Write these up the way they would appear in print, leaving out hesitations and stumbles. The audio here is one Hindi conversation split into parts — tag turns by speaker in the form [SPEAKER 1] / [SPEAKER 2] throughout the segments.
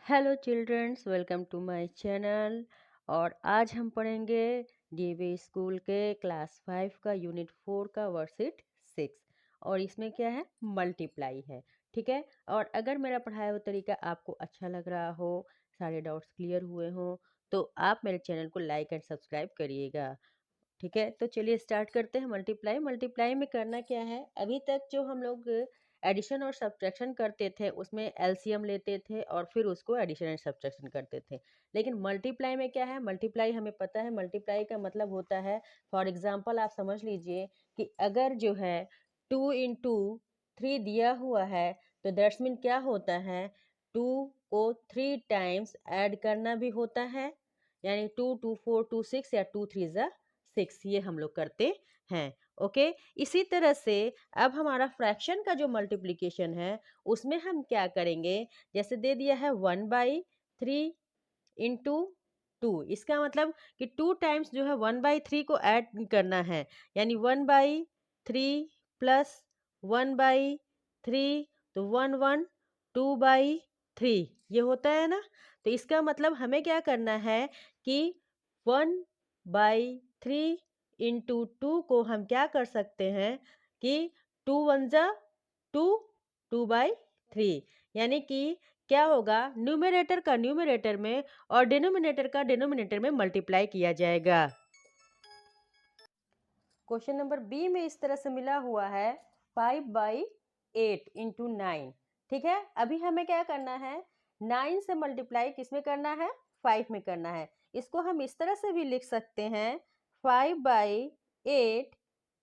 [SPEAKER 1] Hello childrens, welcome to my channel. और आज हम पढ़ेंगे डीवी स्कूल के क्लास 5 का यूनिट 4 का वर्कशीट 6। और इसमें क्या है, मल्टीप्लाई है। ठीक है। और अगर मेरा पढ़ाया हुआ तरीका आपको अच्छा लग रहा हो, सारे डाउट्स क्लियर हुए हो, तो आप मेरे चैनल को लाइक एंड सब्सक्राइब करिएगा। ठीक है, तो चलिए स्टार्ट करते हैं। मल्टीप्लाई मल्टीप्लाई में करना क्या है, अभी तक जो हम लोग एडिशन और सब्ट्रैक्शन करते थे उसमें एलसीएम लेते थे और फिर उसको एडिशन एंड सब्ट्रैक्शन करते थे। लेकिन मल्टीप्लाई में क्या है, मल्टीप्लाई हमें पता है, मल्टीप्लाई का मतलब होता है, फॉर एग्जांपल आप समझ लीजिए कि अगर जो है 2 into 3 दिया हुआ है, तो दैट्स मीन क्या होता है, 2 को 3 टाइम्स ऐड करना भी होता है। यानी 2 2 4 2 6 या 2 3 6, ये हम लोग करते हैं। ओके। इसी तरह से अब हमारा फ्रैक्शन का जो मल्टीप्लिकेशन है उसमें हम क्या करेंगे, जैसे दे दिया है 1/3 इंटू 2। इसका मतलब कि 2 टाइम्स जो है 1/3 को ऐड करना है। यानी 1/3 प्लस 1/3, तो 1 2/3 ये होता है ना। तो इसका मतलब हमें क्या करना है कि 1/3 इंटू 2 को हम क्या कर सकते हैं कि 2 1 जा 2, 2/3। यानी कि क्या होगा, न्यूमरेटर का न्यूमरेटर में और डिनोमिनेटर का डिनोमिनेटर में मल्टीप्लाई किया जाएगा। क्वेश्चन नंबर बी में इस तरह से मिला हुआ है 5/8 इंटू 9। ठीक है, अभी हमें क्या करना है, 9 से मल्टीप्लाई किस में करना है, 5 में करना है। इसको हम इस तरह से भी लिख सकते हैं 5/8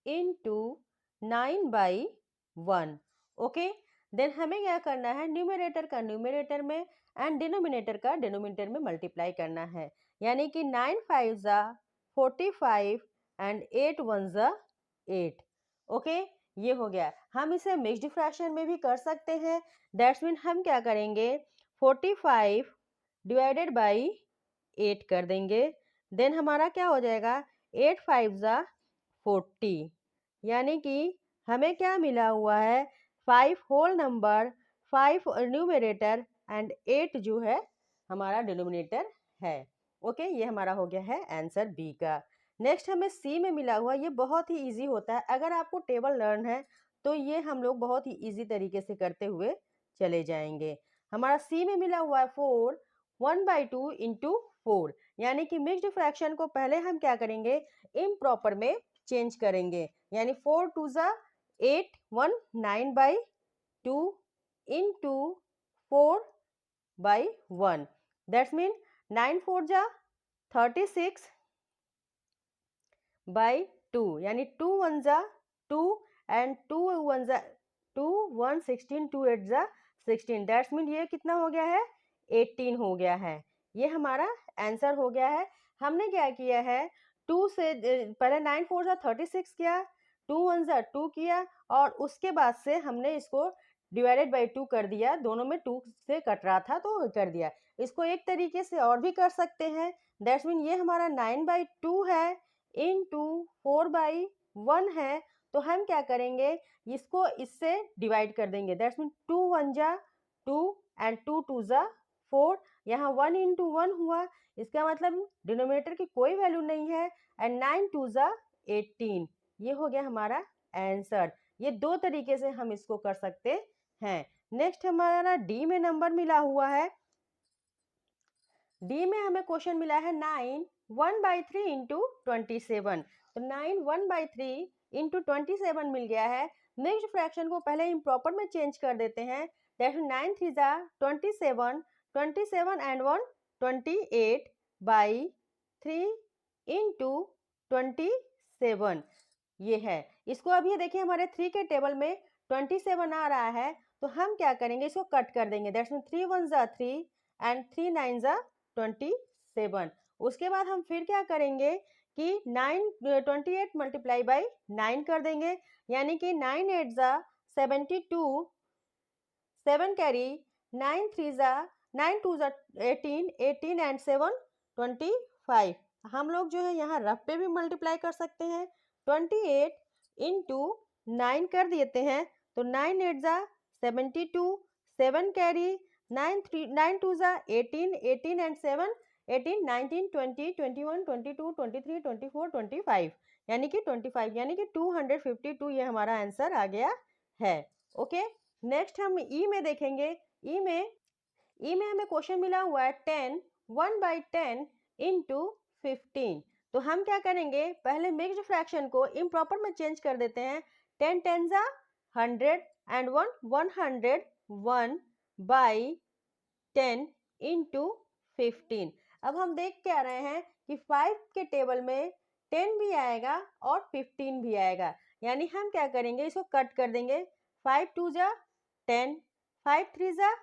[SPEAKER 1] इंटू 9/1। ओके। देन हमें क्या करना है, न्यूमरेटर का न्यूमरेटर में एंड डिनोमिनेटर का डिनोमिनेटर में मल्टीप्लाई करना है। यानी कि 9 5 जा 45 एंड 8 1 जा 8। ओके, ये हो गया। हम इसे मिक्स्ड फ्रैक्शन में भी कर सकते हैं। दैट्स मीन हम क्या करेंगे, 45 डिवाइडेड बाई 8 कर देंगे। देन हमारा क्या हो जाएगा, 8 5 जा 40। यानी कि हमें क्या मिला हुआ है, 5 होल नंबर, 5 न्यूमरेटर एंड 8 जो है हमारा डिनोमिनेटर है। ओके, ये हमारा हो गया है आंसर बी का। नेक्स्ट हमें सी में मिला हुआ, ये बहुत ही इजी होता है। अगर आपको टेबल लर्न है तो ये हम लोग बहुत ही इजी तरीके से करते हुए चले जाएंगे। हमारा सी में मिला हुआ है 4 1/2 इंटू 4। यानी कि मिक्स्ड फ्रैक्शन को पहले हम क्या करेंगे, इम्प्रॉपर में चेंज करेंगे। यानी 4 2 जा 8 1 9/2 इंटू 4/1। दैट्स मीन 9 4 जा 36/2। यानी 2 1 जा 2 एंड 2 1 जा 2 1 16 2 8 जा 16। दैट्स मीन ये कितना हो गया है, 18 हो गया है। ये हमारा आंसर हो गया है। हमने क्या किया है, 2 से पहले 9 4 जा 36 किया, 2 1 जा 2 किया, और उसके बाद से हमने इसको डिवाइडेड बाई 2 कर दिया। दोनों में 2 से कट रहा था तो कर दिया। इसको एक तरीके से और भी कर सकते हैं। दैट्स मीन ये हमारा 9/2 है इंटू 4/1 है। तो हम क्या करेंगे, इसको इससे डिवाइड कर देंगे। दैट्स मीन 2 1 जा 2 एंड 2 2 जा 4। यहाँ 1 इंटू 1 हुआ, इसका मतलब डिनोमिनेटर की कोई वैल्यू नहीं है, एंड 9 2 जा 18। ये हो गया हमारा आंसर। ये दो तरीके से हम इसको कर सकते हैं। नेक्स्ट हमारा डी में नंबर मिला हुआ है। डी में हमें क्वेश्चन मिला है 9 1/3 इंटू 27। तो 9 1/3 इंटू 27 मिल गया है। मिक्स्ड फ्रैक्शन को पहले इम्प्रॉपर में चेंज कर देते हैं। दैट 9 3 जा 27, 27 एंड 1 28/3 इंटू 27। ये है। इसको अभी देखिए हमारे 3 के टेबल में 27 आ रहा है, तो हम क्या करेंगे, इसको कट कर देंगे। दैट्स मीन 3 1 जा 3 एंड 3 9 जा 27। उसके बाद हम फिर क्या करेंगे कि 28 मल्टीप्लाई बाई 9 कर देंगे। यानी कि 9 8 जा 72, 7 कैरी, 9 3 जा 9 2 जा 18, 18 एंड 7 25। हम लोग जो है यहाँ रफ पे भी मल्टीप्लाई कर सकते हैं। 28 इंटू 9 कर देते हैं, तो 9 8 जा 72, 7 कैरी, 9 टू ज़ा 18, 18 एंड 7 18, 19, 20, 21, 22, 23, 24, 25 यानी कि 25 यानी कि 252 ये हमारा आंसर आ गया है। ओके, नेक्स्ट हम ई में देखेंगे। ई में हमें क्वेश्चन मिला हुआ है 10 1/10 इंटू 15। तो हम क्या करेंगे, पहले मिक्स्ड फ्रैक्शन को इम्प्रॉपर में चेंज कर देते हैं। 10 10 ज़ा 100 एंड 1/10 इंटू 15। अब हम देख क्या रहे हैं कि 5 के टेबल में 10 भी आएगा और 15 भी आएगा, यानी हम क्या करेंगे, इसको कट कर देंगे। 5 2 ज़ा 10, 5 3 ज़ा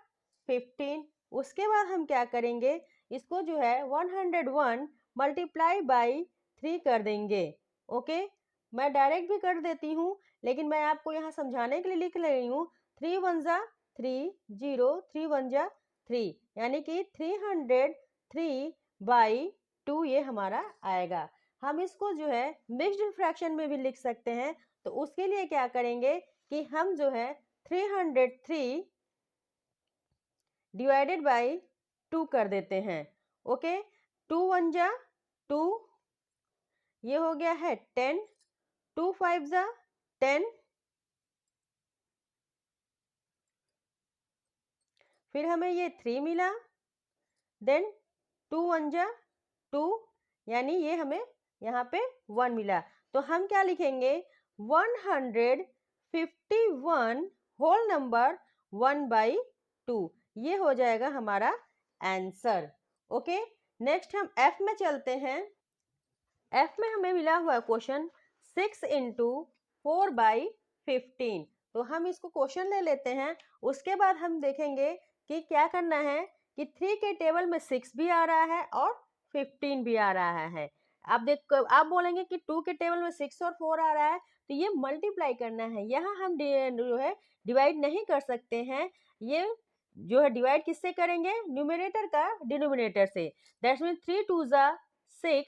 [SPEAKER 1] 15। उसके बाद हम क्या करेंगे, इसको जो है 101 मल्टीप्लाई बाई 3 कर देंगे। ओके, मैं डायरेक्ट भी कर देती हूँ, लेकिन मैं आपको यहाँ समझाने के लिए लिख रही हूँ। 3 1 ज़ा 3 0, 3 1 ज़ा 3 यानी कि 303/2 ये हमारा आएगा। हम इसको जो है मिक्स्ड फ्रैक्शन में भी लिख सकते हैं। तो उसके लिए क्या करेंगे कि हम जो है 303 डिवाइडेड बाई 2 कर देते हैं। ओके, 2 1 ज़ा 2, ये हो गया है 10, 2 5 ज़ा 10, फिर हमें ये 3 मिला, देन 2 1 ज़ा 2 यानी ये हमें यहाँ पे 1 मिला। तो हम क्या लिखेंगे, 151 होल नंबर 1/2 ये हो जाएगा हमारा आंसर। ओके, नेक्स्ट हम एफ में चलते हैं। एफ में हमें मिला हुआ क्वेश्चन 6 इंटू 4/15। तो हम इसको क्वेश्चन ले लेते हैं, उसके बाद हम देखेंगे कि क्या करना है कि 3 के टेबल में 6 भी आ रहा है और 15 भी आ रहा है। आप बोलेंगे कि 2 के टेबल में 6 और 4 आ रहा है, तो ये मल्टीप्लाई करना है। यहाँ हम जो है डिवाइड नहीं कर सकते हैं। ये जो है डिवाइड किससे करेंगे, न्यूमरेटर का डिनोमिनेटर से। दैट्स मीन 3 2 ज़ा 6,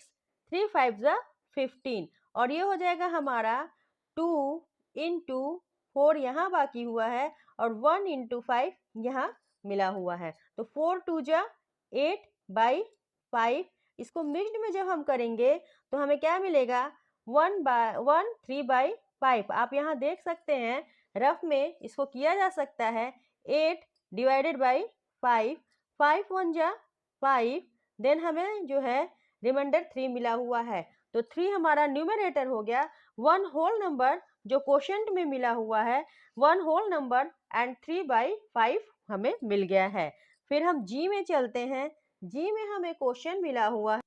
[SPEAKER 1] 3 5 ज़ा 15 और ये हो जाएगा हमारा 2 इंटू 4 यहाँ बाकी हुआ है और 1 इंटू 5 यहाँ मिला हुआ है। तो 4 2 ज़ा 8/5। इसको मिक्स्ड में जब हम करेंगे तो हमें क्या मिलेगा, 3/5। आप यहाँ देख सकते हैं, रफ में इसको किया जा सकता है। 8 डिवाइडेड बाई 5, 5 1 ज़ा 5, देन हमें जो है रिमाइंडर 3 मिला हुआ है। तो 3 हमारा न्यूमरेटर हो गया। 1 होल नंबर जो क्वोशंट में मिला हुआ है, 1 होल नंबर एंड 3/5 हमें मिल गया है। फिर हम जी में चलते हैं। जी में हमें क्वेश्चन मिला हुआ है।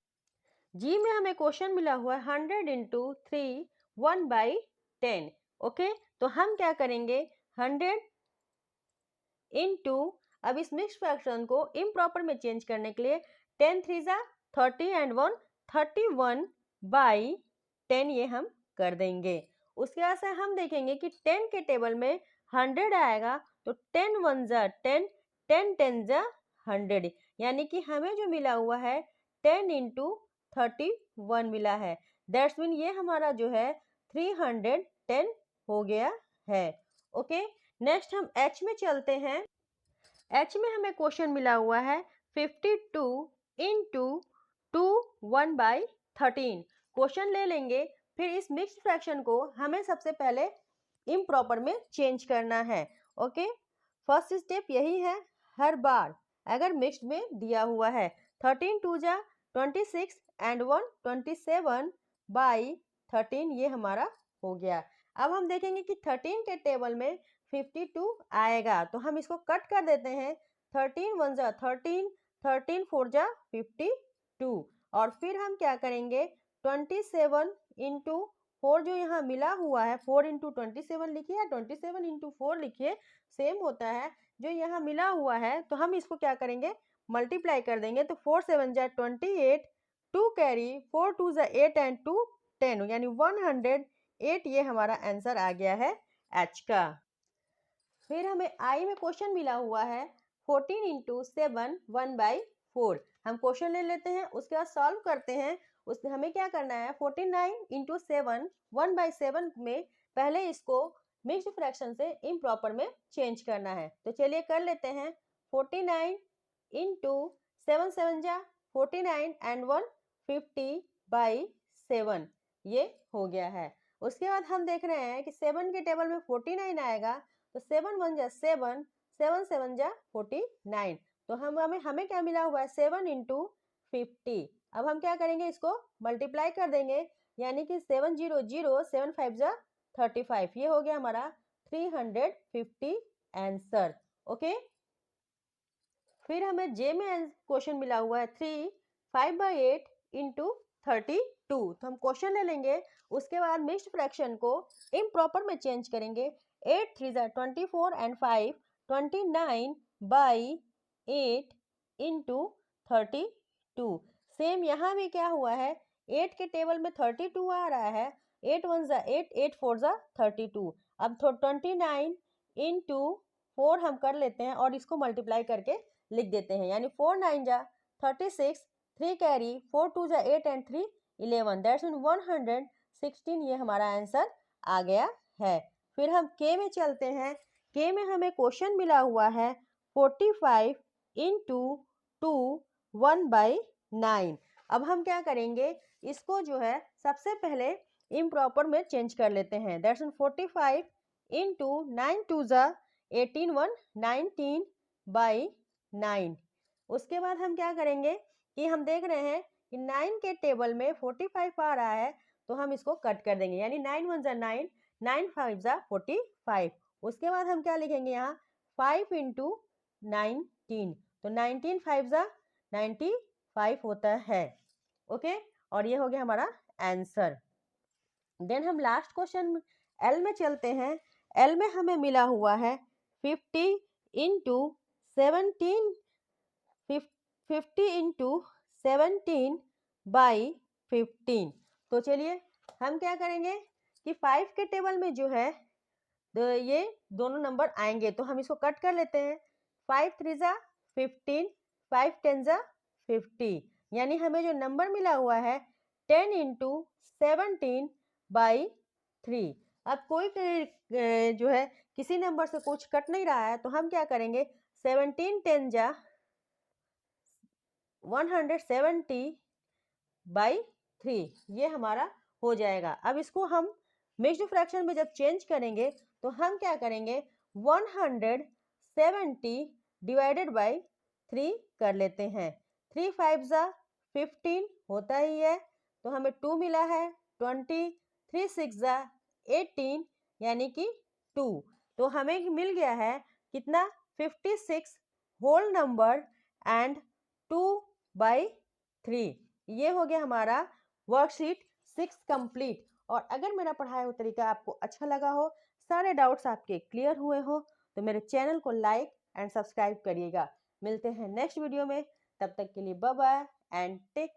[SPEAKER 1] 100 इंटू 3 1/10। ओके, तो हम क्या करेंगे, 100 इंटू, अब इस मिक्स फ्रैक्शन को इम्प्रॉपर में चेंज करने के लिए 10 3 ज़ा 30 एंड 1 31/10 ये हम कर देंगे। उसके बाद से हम देखेंगे कि 10 के टेबल में 100 आएगा, तो 10 1 ज़ा 10, 10 10 ज़ा 100 यानी कि हमें जो मिला हुआ है 10 इंटू 31 मिला है। दैट्स मीन ये हमारा जो है 310 हो गया है। ओके, नेक्स्ट हम एच में चलते हैं। एच में हमें क्वेश्चन मिला हुआ है 52 इंटू 2 1/13। क्वेश्चन ले लेंगे, फिर इस मिक्स्ड फ्रैक्शन को हमें सबसे पहले इम्प्रॉपर में चेंज करना है। ओके, फर्स्ट स्टेप यही है। हर बार अगर मिक्स्ड में दिया हुआ है 13 2 ज़ा 26 एंड 1 27/13 ये हमारा हो गया। अब हम देखेंगे कि 13 के टेबल में 52 आएगा, तो हम इसको कट कर देते हैं। 13 1 ज़ा 13, 13 4 ज़ा 52 और फिर हम क्या करेंगे, 27 इंटू 4 जो यहाँ मिला हुआ है, 4 इंटू 27 लिखिए या 27 इंटू 4 लिखिए, सेम होता है। जो यहाँ मिला हुआ है तो हम इसको क्या करेंगे, मल्टीप्लाई कर देंगे। तो 4 7 ज़ा 28, 2 कैरी, 4 2 ज़ा 8 एंड 2 10 यानी 108 ये हमारा आंसर आ गया है एच का। फिर हमें आई में क्वेश्चन मिला हुआ है 14 इंटू 7 1/4। हम क्वेश्चन ले लेते हैं, उसके बाद सॉल्व करते हैं। उसमें हमें क्या करना है, 49 इंटू 7 1/7 में पहले इसको मिक्स्ड फ्रैक्शन से इम्प्रॉपर में चेंज करना है। तो चलिए कर लेते हैं। 49 इंटू 7 7 जा 49 एंड 1 50/7 ये हो गया है। उसके बाद हम देख रहे हैं कि 7 के टेबल में 49 आएगा तो 7 1 जा 7 7 7 जा 49। तो हमें क्या मिला हुआ है 7 इंटू 50। अब हम क्या करेंगे इसको मल्टीप्लाई कर देंगे यानी कि 7 0 0 7 5 जा 35 ये हो गया हमारा 350 आंसर। ओके फिर हमें जे में क्वेश्चन मिला हुआ है 3 5/8 इंटू 32। तो हम क्वेश्चन ले लेंगे उसके बाद मिक्स्ड फ्रैक्शन को इम्प्रॉपर में चेंज करेंगे 8 3 जा 24 एंड 5 29/8 इंटू 32। सेम यहाँ भी क्या हुआ है 8 के टेबल में 32 आ रहा है 8 1 जा 8 8 4 जा 32। अब 29 इंटू 4 हम कर लेते हैं और इसको मल्टीप्लाई करके लिख देते हैं यानी 4 9 जा 36 3 कैरी 4 2 जा 8 एंड 3 11 दैट्स मीन 116 ये हमारा आंसर आ गया है। फिर हम के में चलते हैं। के में हमें क्वेश्चन मिला हुआ है 45 इंटू 2 1/9। अब हम क्या करेंगे इसको जो है सबसे पहले इम्प्रॉपर में चेंज कर लेते हैं दैट्स मीन 45 इंटू 9 2 जा 18 1 19/9। उसके बाद हम क्या करेंगे कि हम देख रहे हैं कि 9 के टेबल में 45 आ रहा है तो हम इसको कट कर देंगे यानी 9 1 जा 9 9 5 जा 45। उसके बाद हम क्या लिखेंगे यहाँ 5 इंटू 19 तो 19 5 जा 95 होता है। ओके और ये हो गया हमारा आंसर। देन हम लास्ट क्वेश्चन एल में चलते हैं। एल में हमें मिला हुआ है 50 इंटू 17 50 इंटू 17/15। तो चलिए हम क्या करेंगे कि 5 के टेबल में जो है तो ये दोनों नंबर आएंगे तो हम इसको कट कर लेते हैं 5 3 जा 15 5 10 जा 50 यानी हमें जो नंबर मिला हुआ है 10 इंटू 17/3। अब कोई जो है किसी नंबर से कुछ कट नहीं रहा है तो हम क्या करेंगे 17 10 जा 170/3 ये हमारा हो जाएगा। अब इसको हम मिक्स्ड फ्रैक्शन में जब चेंज करेंगे तो हम क्या करेंगे 170 डिवाइडेड बाई 3 कर लेते हैं 3 5 जा 15 होता ही है तो हमें 2 मिला है 20 3 6 जा 18 यानी कि 2। तो हमें मिल गया है कितना 56 होल नंबर एंड 2/3। ये हो गया हमारा वर्कशीट 6 कंप्लीट। और अगर मेरा पढ़ाया हुआ तरीका आपको अच्छा लगा हो सारे डाउट्स आपके क्लियर हुए हो तो मेरे चैनल को लाइक एंड सब्सक्राइब करिएगा। मिलते हैं नेक्स्ट वीडियो में तब तक के लिए बाय बाय एंड टेक